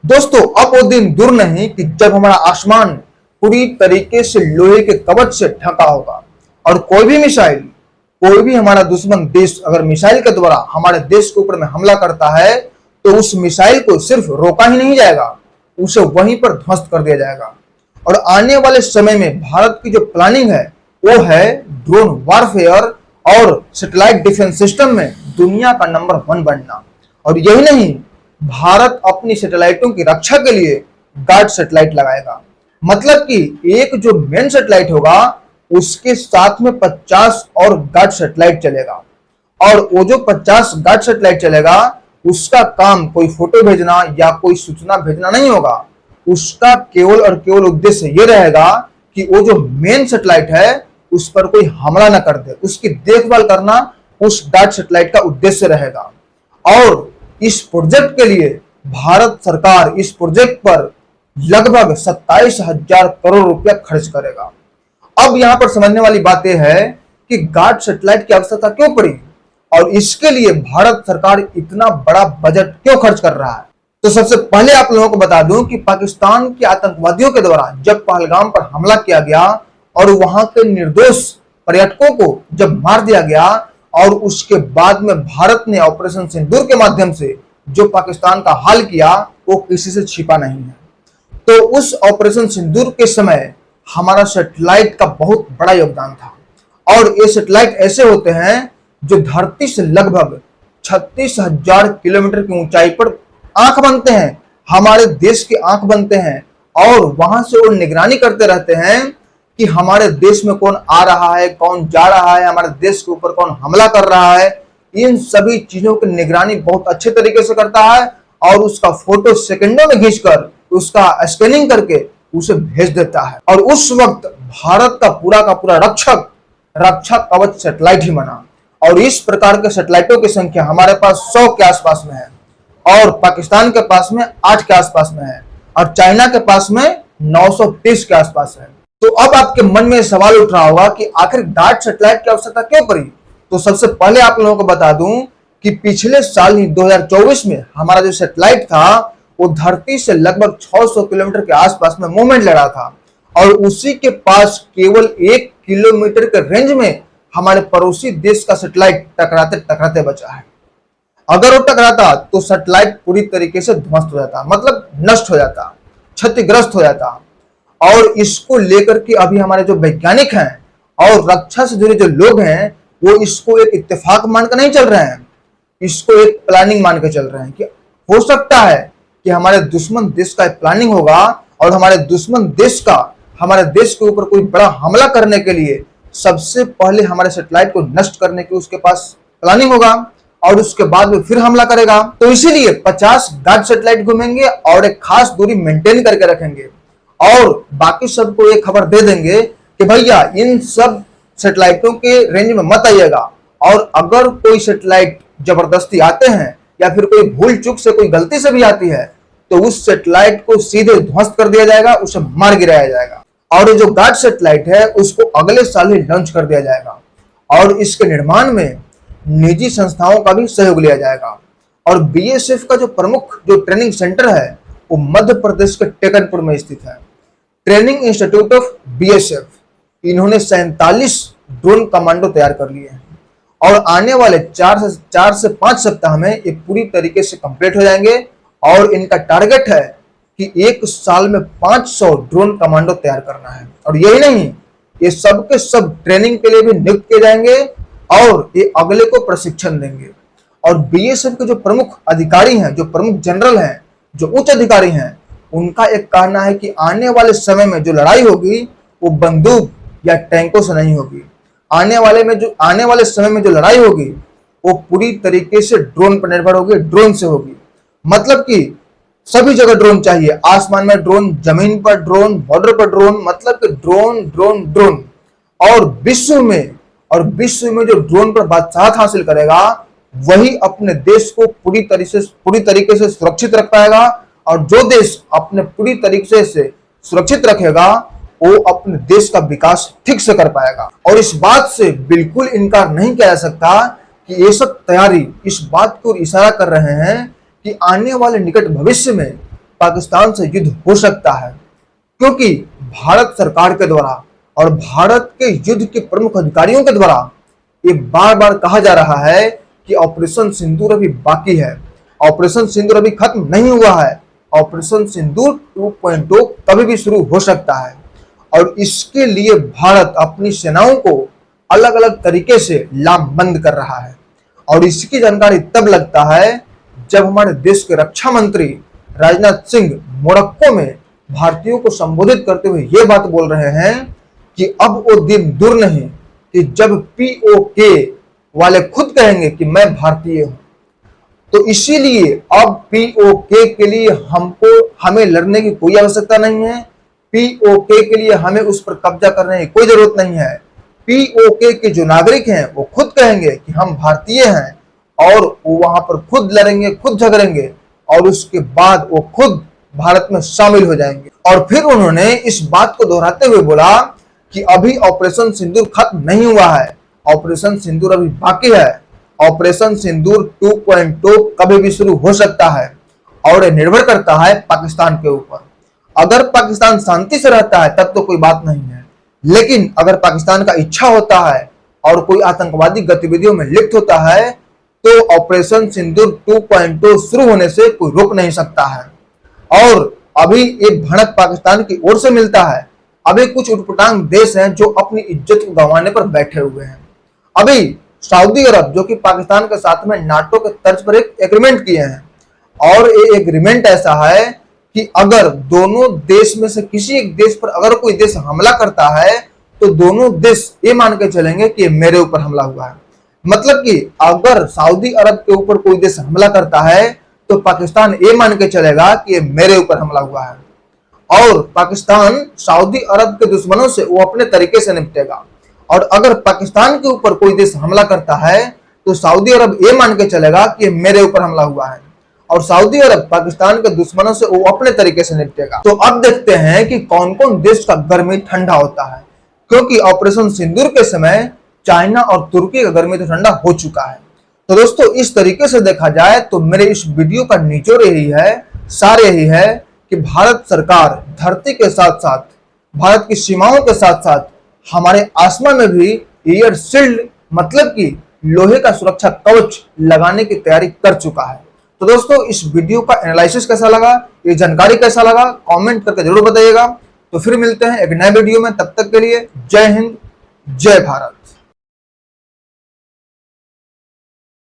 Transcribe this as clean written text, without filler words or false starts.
दोस्तों, अब वो दिन दूर नहीं कि जब हमारा आसमान पूरी तरीके से लोहे के कवच से ढका होगा और कोई भी मिसाइल, कोई भी हमारा दुश्मन देश अगर मिसाइल के द्वारा हमारे देश के ऊपर में हमला करता है तो उस मिसाइल को सिर्फ रोका ही नहीं जाएगा, उसे वहीं पर ध्वस्त कर दिया जाएगा। और आने वाले समय में भारत की जो प्लानिंग है वो है ड्रोन वारफेयर और सैटेलाइट डिफेंस सिस्टम में दुनिया का नंबर 1 बनना। और यही नहीं, भारत अपनी सैटेलाइटों की रक्षा के लिए गार्ड सैटेलाइट लगाएगा। मतलब कि एक जो मेन सैटेलाइट होगा उसके साथ में 50 और गार्ड सैटेलाइट चलेगा। और वो जो 50 गार्ड सैटेलाइट चलेगा उसका काम कोई फोटो भेजना या कोई सूचना भेजना नहीं होगा। उसका केवल और केवल उद्देश्य ये रहेगा कि वो जो मेन सैटेलाइट है उस पर कोई हमला न कर दे, उसकी देखभाल करना उस गार्ड सैटेलाइट का उद्देश्य रहेगा। और इस प्रोजेक्ट के लिए भारत सरकार इस प्रोजेक्ट पर लगभग 27,000 करोड़ रुपया खर्च करेगा। अब यहां पर समझने वाली बात यह है कि गार्ड सैटेलाइट की आवश्यकता क्यों पड़ी और इसके लिए भारत सरकार इतना बड़ा बजट क्यों खर्च कर रहा है। तो सबसे पहले आप लोगों को बता दूं कि पाकिस्तान के आतंकवादियों के द्वारा जब पहलगाम पर हमला किया गया और वहां के निर्दोष पर्यटकों को जब मार दिया गया और उसके बाद में भारत ने ऑपरेशन सिंदूर के माध्यम से जो पाकिस्तान का हाल किया वो किसी से छिपा नहीं है। तो उस ऑपरेशन सिंदूर के समय हमारा सैटेलाइट का बहुत बड़ा योगदान था। और ये सैटेलाइट ऐसे होते हैं जो धरती से लगभग 36,000 किलोमीटर की ऊंचाई पर आंख बनते हैं, हमारे देश की आंख बनते हैं। और वहां से वो निगरानी करते रहते हैं कि हमारे देश में कौन आ रहा है, कौन जा रहा है, हमारे देश के ऊपर कौन हमला कर रहा है। इन सभी चीजों की निगरानी बहुत अच्छे तरीके से करता है और उसका फोटो सेकंडों में खींचकर उसका स्कैनिंग करके उसे भेज देता है। और उस वक्त भारत का पूरा रक्षा कवच सैटेलाइट ही बना। और इस प्रकार के सैटेलाइटों की संख्या हमारे पास 100 के आसपास में है और पाकिस्तान के पास में 8 के आसपास में है और चाइना के पास में 930 के आसपास है। तो अब आपके मन में सवाल उठ रहा होगा कि आखिर गार्ड सैटेलाइट की आवश्यकता क्यों पड़ी। तो सबसे पहले आप लोगों को बता दूं कि पिछले साल ही 2024 में हमारा जो सैटेलाइट था वो धरती से लगभग 600 किलोमीटर के आसपास में मूवमेंट ले रहा था और उसी के पास केवल 1 किलोमीटर के रेंज में हमारे पड़ोसी देश का सैटेलाइट टकराते टकराते बचा है। अगर वो टकराता तो सैटेलाइट पूरी तरीके से ध्वस्त हो जाता, मतलब नष्ट हो जाता, क्षतिग्रस्त हो जाता। और इसको लेकर के अभी हमारे जो वैज्ञानिक हैं और रक्षा से जुड़े जो लोग हैं वो इसको एक इत्तेफाक मानकर नहीं चल रहे हैं, इसको एक प्लानिंग मान के चल रहे हैं कि हो सकता है कि हमारे दुश्मन देश का प्लानिंग होगा और हमारे दुश्मन देश का हमारे देश के ऊपर कोई बड़ा हमला करने के लिए सबसे पहले हमारे सैटेलाइट को नष्ट करने की उसके पास प्लानिंग होगा और उसके बाद में फिर हमला करेगा। तो इसीलिए 50 गार्ड सैटेलाइट घूमेंगे और एक खास दूरी मेंटेन करके रखेंगे और बाकी सबको ये खबर दे देंगे कि भैया इन सब सैटेलाइटों के रेंज में मत आइएगा। और अगर कोई सैटेलाइट जबरदस्ती आते हैं या फिर कोई भूल चूक से कोई गलती से भी आती है तो उस सैटेलाइट को सीधे ध्वस्त कर दिया जाएगा, उसे मार गिराया जाएगा। और जो गार्ड सैटेलाइट है उसको अगले साल ही लॉन्च कर दिया जाएगा और इसके निर्माण में निजी संस्थाओं का भी सहयोग लिया जाएगा। और बीएसएफ का जो प्रमुख जो ट्रेनिंग सेंटर है वो मध्य प्रदेश के टेकनपुर में स्थित है, ट्रेनिंग इंस्टीट्यूट ऑफ बीएसएफ। इन्होंने 47 ड्रोन कमांडो तैयार कर लिए हैं और आने वाले 4 से 5 सप्ताह में ये पूरी तरीके से कंप्लीट हो जाएंगे। और इनका टारगेट है कि एक साल में 500 ड्रोन कमांडो तैयार करना है। और यही नहीं, ये सब के सब ट्रेनिंग के लिए भी नियुक्त किए जाएंगे और ये अगले को प्रशिक्षण देंगे। और बीएसएफ के जो प्रमुख अधिकारी हैं, जो प्रमुख जनरल हैं, जो उच्च अधिकारी हैं, उनका एक कहना है कि आने वाले समय में जो लड़ाई होगी वो बंदूक या टैंकों से नहीं होगी। आने वाले समय में जो लड़ाई होगी वो पूरी तरीके से ड्रोन पर निर्भर होगी, ड्रोन से होगी। मतलब कि सभी जगह ड्रोन चाहिए, आसमान में ड्रोन, जमीन पर ड्रोन, बॉर्डर पर ड्रोन, मतलब कि ड्रोन ड्रोन ड्रोन। और विश्व में जो ड्रोन पर बादशाहत हासिल करेगा वही अपने देश को पूरी तरीके से सुरक्षित रख पाएगा। और जो देश अपने पूरी तरीके से सुरक्षित रखेगा वो अपने देश का विकास ठीक से कर पाएगा। और इस बात से बिल्कुल इनकार नहीं किया जा सकता कि ये सब तैयारी इस बात को इशारा कर रहे हैं कि आने वाले निकट भविष्य में पाकिस्तान से युद्ध हो सकता है, क्योंकि भारत सरकार के द्वारा और भारत के युद्ध के प्रमुख अधिकारियों के द्वारा ये बार बार कहा जा रहा है कि ऑपरेशन सिंदूर अभी बाकी है, ऑपरेशन सिंदूर अभी खत्म नहीं हुआ है, ऑपरेशन सिंदूर 2.0 कभी भी शुरू हो सकता है। और इसके लिए भारत अपनी सेनाओं को अलग अलग तरीके से लामबंद कर रहा है। और इसकी जानकारी तब लगता है जब हमारे देश के रक्षा मंत्री राजनाथ सिंह मोरक्को में भारतीयों को संबोधित करते हुए ये बात बोल रहे हैं कि अब वो दिन दूर नहीं कि जब पीओके वाले खुद कहेंगे कि मैं भारतीय हूं। तो इसीलिए अब पीओके के लिए हमें लड़ने की कोई आवश्यकता नहीं है, पीओके के लिए हमें उस पर कब्जा करने की कोई जरूरत नहीं है। पीओके के जो नागरिक हैं वो खुद कहेंगे कि हम भारतीय हैं और वो वहां पर खुद लड़ेंगे, खुद झगड़ेंगे और उसके बाद वो खुद भारत में शामिल हो जाएंगे। और फिर उन्होंने इस बात को दोहराते हुए बोला कि अभी ऑपरेशन सिंदूर खत्म नहीं हुआ है, ऑपरेशन सिंदूर अभी बाकी है, ऑपरेशन सिंदूर 2.0 कभी भी शुरू हो सकता है और यह निर्भर करता है पाकिस्तान के ऊपर। अगर पाकिस्तान शांति से रहता है तब तो कोई बात नहीं है, लेकिन अगर पाकिस्तान का इच्छा होता है और कोई आतंकवादी गतिविधियों में लिप्त होता है तो ऑपरेशन सिंदूर 2.0 शुरू होने से कोई रोक नहीं सकता है। और अभी एक भनक पाकिस्तान की ओर से मिलता है, अभी कुछ उटपटांग देश हैं जो अपनी इज्जत को गंवाने पर बैठे हुए हैं। अभी सऊदी अरब जो कि पाकिस्तान के साथ में नाटो के तर्ज पर एक एग्रीमेंट किए हैं और ये एग्रीमेंट ऐसा है कि अगर दोनों देश में से किसी एक देश पर अगर कोई देश हमला करता है तो दोनों देश ये मान के चलेंगे कि मेरे ऊपर हमला हुआ है। मतलब कि अगर सऊदी अरब के ऊपर कोई देश हमला करता है तो पाकिस्तान ये मान के चलेगा कि ये मेरे ऊपर हमला हुआ है और पाकिस्तान सऊदी अरब के दुश्मनों से वो अपने तरीके से निपटेगा। और अगर पाकिस्तान के ऊपर कोई देश हमला करता है तो सऊदी अरब ये मान के चलेगा कि मेरे ऊपर हमला हुआ है और सऊदी अरब पाकिस्तान के दुश्मनों से वो अपने तरीके से निपटेगा। तो अब देखते हैं कि कौन कौन देश का गर्मी ठंडा होता है, क्योंकि ऑपरेशन सिंदूर के समय चाइना और तुर्की का गर्मी तो ठंडा हो चुका है। तो दोस्तों इस तरीके से देखा जाए तो मेरे इस वीडियो का निचोड़ यही है, सार यही है कि भारत सरकार धरती के साथ साथ भारत की सीमाओं के साथ साथ हमारे आसमान में भी एयर शील्ड मतलब कि लोहे का सुरक्षा कवच लगाने की तैयारी कर चुका है। तो दोस्तों इस वीडियो का एनालिसिस कैसा लगा, ये जानकारी कैसा लगा, कमेंट करके जरूर बताइएगा। तो फिर मिलते हैं एक नए वीडियो में, तब तक के लिए जय हिंद, जय भारत।